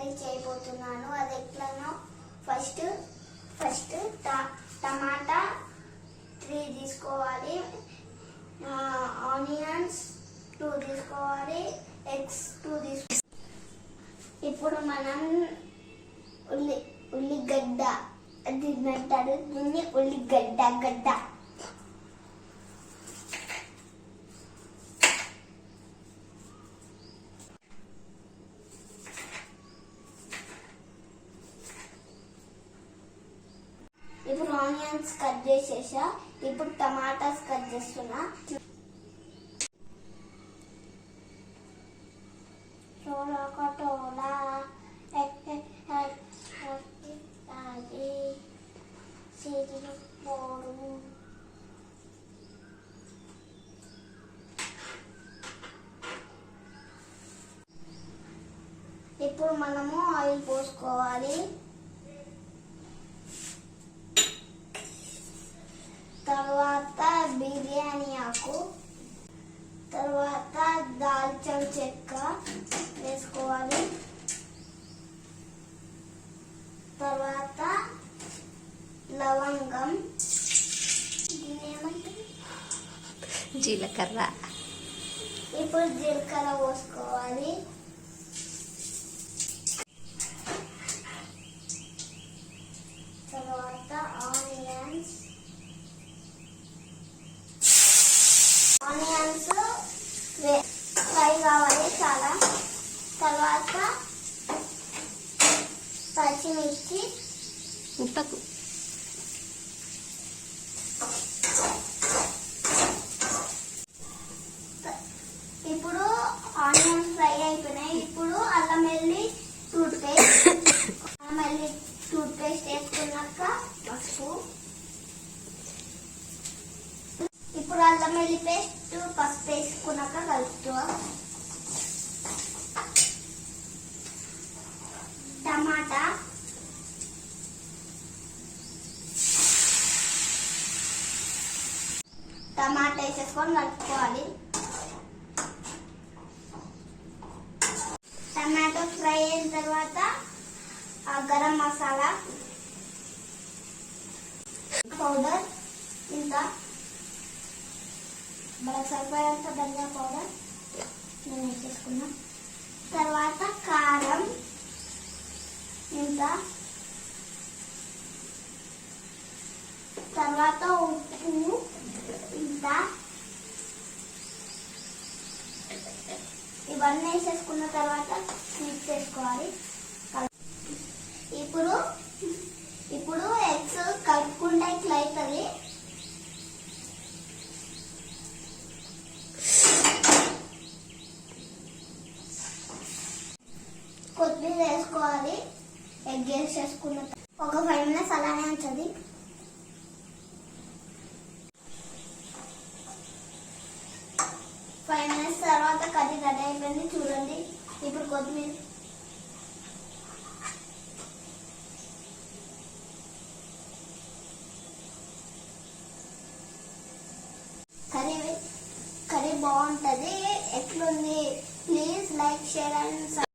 Curry చేయబోతున్నాను. అది ఎట్లానో ఫస్ట్ టమాటా 3 తీసుకోవాలి, ఆనియన్స్ 2 తీసుకోవాలి, ఎగ్స్ 2 తీసుకోవాలి. ఇప్పుడు మనం ఉల్లిగడ్డ తింటారు, దీన్ని ఉల్లిగడ్డ. ఇప్పుడు ఆనియన్స్ కట్ చేసేసా. ఇప్పుడు టమాటాస్ కట్ చేస్తున్నా. ఇప్పుడు మనము ఆయిల్ పోసుకోవాలి. తర్వాత బిర్యానీ ఆకు, తర్వాత దాల్చిన చెక్క వేసుకోవాలి. తర్వాత లవంగం, జీలకర్ర. ఇప్పుడు జీలకర్ర పోసుకోవాలి. తర్వాత ఆనియన్స్ ఫ్రై కావాలి చాలా. తర్వాత పచ్చిమిర్చి, ఉప్పకు. ఇప్పుడు ఆనియన్స్ ఫ్రై అయిపోయినాయి. ఇప్పుడు అల్లం వెల్లుల్లి టూత్ పేస్ట్ వేసుకున్నాక పసుపు. ఇప్పుడు అల్లం వెల్లుల్లి పేస్ట్ పసుపు వేసుకున్నాక కలుపుతా. టమాటా, వేసేసుకొని కలుపుకోవాలి. టమాటో ఫ్రై అయిన తర్వాత గరం మసాలా పౌడర్, ఇంత మనకు సరిపోయేంత ధనియా పౌడర్ నేను వేసేసుకున్నా. తర్వాత కారం ఇంత, తర్వాత ఉప్పు ఇంత. ఇవన్నీ వేసేసుకున్న తర్వాత మిక్స్ చేసుకోవాలి. ఇప్పుడు ఎగ్స్ కలుపుకుంటే ఇట్లా అవుతుంది. కొత్తిమీర వేసుకోవాలి. ఎగ్ వేసేసుకున్న ఒక 5 minutes అలానే ఉంటుంది. తర్వాత కర్రీ రెడీ అయిపోయింది చూడండి. ఇప్పుడు కొత్తిమీర, కర్రీ బాగుంటుంది. ఎట్లుంది? Please like, share and